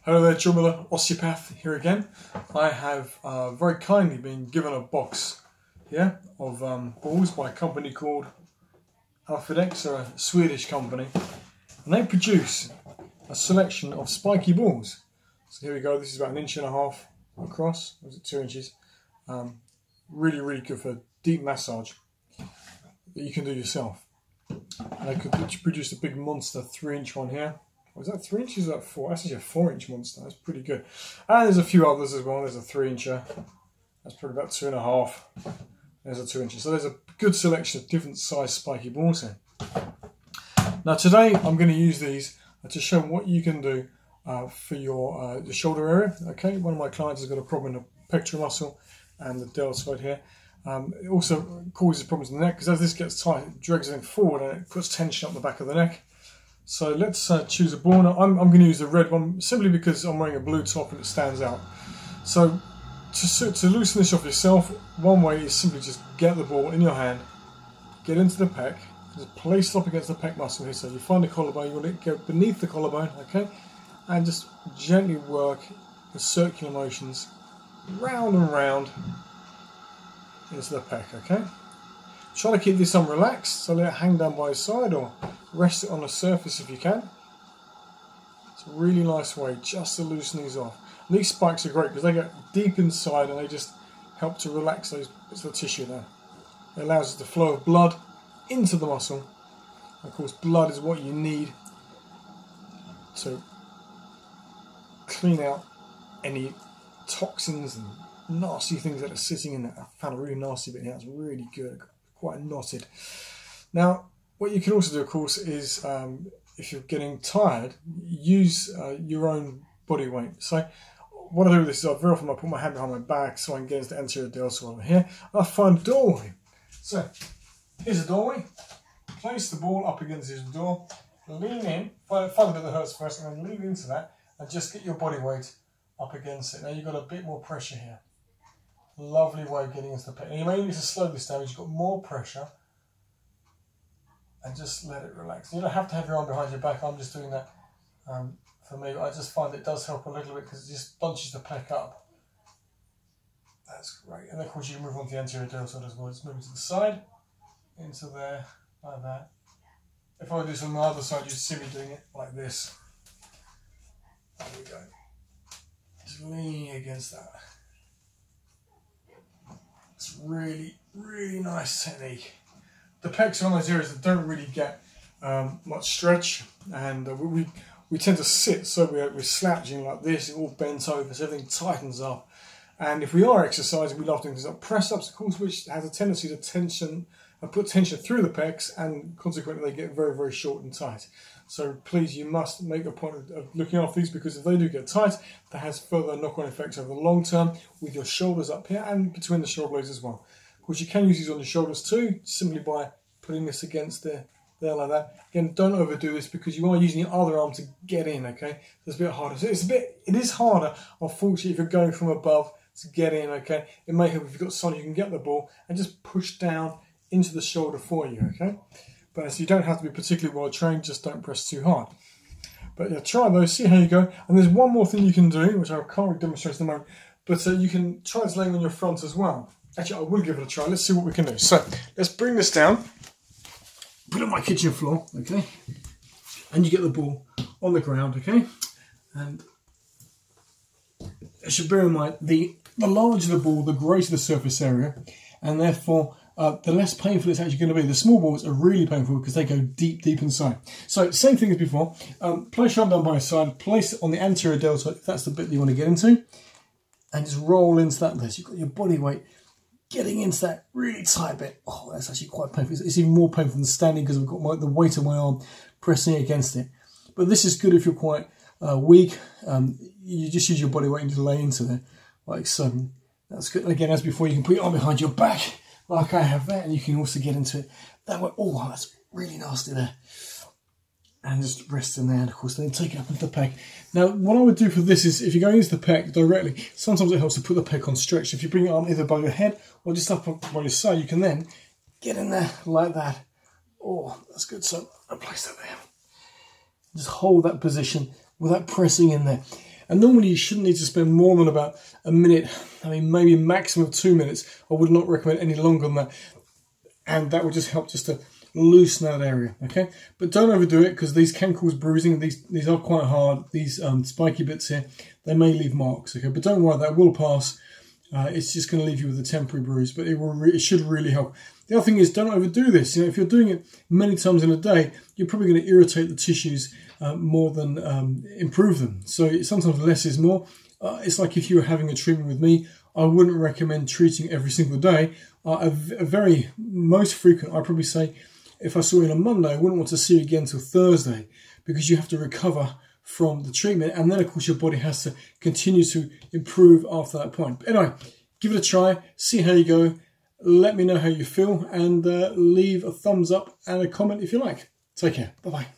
Hello there, Jumila Osteopath here again. I have very kindly been given a box here of balls by a company called Alphadex, or a Swedish company, and they produce a selection of spiky balls. So here we go, this is about 1.5 inches across, or is it 2 inches? Really good for deep massage that you can do yourself. And I could produce a big monster 3-inch one here. Was that 3 inches or was that 4? That's actually a 4-inch monster. That's pretty good. And there's a few others as well. There's a 3-incher. That's probably about 2.5. There's a 2 inches. So there's a good selection of different size spiky balls here. Now today I'm going to use these to show what you can do for your the shoulder area. Okay, one of my clients has got a problem in the pectoral muscle and the deltoid here. It also causes problems in the neck because as this gets tight, it drags everything forward and it puts tension up the back of the neck. So let's choose a ball. Now, I'm going to use the red one simply because I'm wearing a blue top and it stands out. So to loosen this off yourself, one way is simply just get the ball in your hand, get into the pec, just place it up against the pec muscle here. So you find the collarbone, you want to go beneath the collarbone, okay, and just gently work the circular motions round and round into the pec, okay. Try to keep this unrelaxed, so let it hang down by your side or rest it on the surface if you can. It's a really nice way just to loosen these off. And these spikes are great because they get deep inside and they just help to relax those bits of the tissue there. It allows the flow of blood into the muscle. Of course, blood is what you need to clean out any toxins and nasty things that are sitting in there. I found a really nasty bit here. It's really good. Quite knotted. Now, what you can also do, of course, is if you're getting tired, use your own body weight. So, what I do with this is very often I put my hand behind my back so I can get into the anterior deltoid over here. I find a doorway. So, here's a doorway. Place the ball up against this door. Lean in. Find the bit that hurts first, and then lean into that, and just get your body weight up against it. Now you've got a bit more pressure here. Lovely way of getting into the pec. And you may need to slow this down. You've got more pressure, and just let it relax. You don't have to have your arm behind your back. I'm just doing that for me. I just find it does help a little bit because it just bunches the pec up. That's great. And of course you can move on to the anterior deltoid as well. Just move it to the side, into there, like that. If I do this on the other side, you'd see me doing it like this. There we go. Just leaning against that. It's really nice technique. The pecs are one of those areas that don't really get much stretch, and we tend to sit, so we're slouching like this, all bent over, so everything tightens up. And if we are exercising, we love doing things like press ups, of course, which has a tendency to put tension through the pecs, and consequently they get very short and tight. So please, you must make a point of looking after these, because if they do get tight, that has further knock-on effects over the long term with your shoulders up here and between the shoulder blades as well. Of course, you can use these on your shoulders too, simply by putting this against there like that. Again, don't overdo this because you are using your other arm to get in, okay? So it's a bit harder. So it is harder, unfortunately, if you're going from above to get in, okay? It may help if you've got someone you can get the ball and just push down into the shoulder for you, okay? But so you don't have to be particularly well trained, just don't press too hard. But yeah, try those, see how you go. And there's one more thing you can do, which I can't really demonstrate at the moment, but you can try this laying on your front as well. Actually, I will give it a try. Let's see what we can do. So let's bring this down, put it on my kitchen floor, okay? And you get the ball on the ground, okay? And you should bear in mind, the larger the ball, the greater the surface area, and therefore the less painful it's actually going to be. The small balls are really painful because they go deep inside. So same thing as before. Place your arm down by your side, place it on the anterior deltoid if that's the bit that you want to get into, and just roll into that there. So you've got your body weight getting into that really tight bit. Oh, that's actually quite painful. It's even more painful than standing because I've got the weight of my arm pressing against it. But this is good if you're quite weak. You just use your body weight to lay into there, like so. That's good. Again, as before, you can put your arm behind your back, like I have there, and you can also get into it that way. Oh, that's really nasty there. And just rest in there, and of course, then take it up into the pec. Now, what I would do for this is, if you're going into the pec directly, sometimes it helps to put the pec on stretch. If you bring your arm either by your head or just up by your side, you can then get in there like that. Oh, that's good. So I place that there. Just hold that position without pressing in there. And normally you shouldn't need to spend more than about a minute, I mean maybe maximum 2 minutes. I would not recommend any longer than that. And that will just help just to loosen that area, okay? But don't overdo it, because these can cause bruising. These are quite hard. These spiky bits here, they may leave marks, okay? But don't worry, that will pass. It's just going to leave you with a temporary bruise, but it should really help. The other thing is, don't overdo this. You know, if you're doing it many times in a day, you're probably going to irritate the tissues more than improve them. So sometimes less is more. It's like if you were having a treatment with me, I wouldn't recommend treating every single day. A very most frequent, I'd probably say, if I saw you on a Monday, I wouldn't want to see you again until Thursday, because you have to recover from the treatment, and then of course your body has to continue to improve after that point. But anyway, give it a try, see how you go, let me know how you feel, and leave a thumbs up and a comment if you like. Take care, bye bye.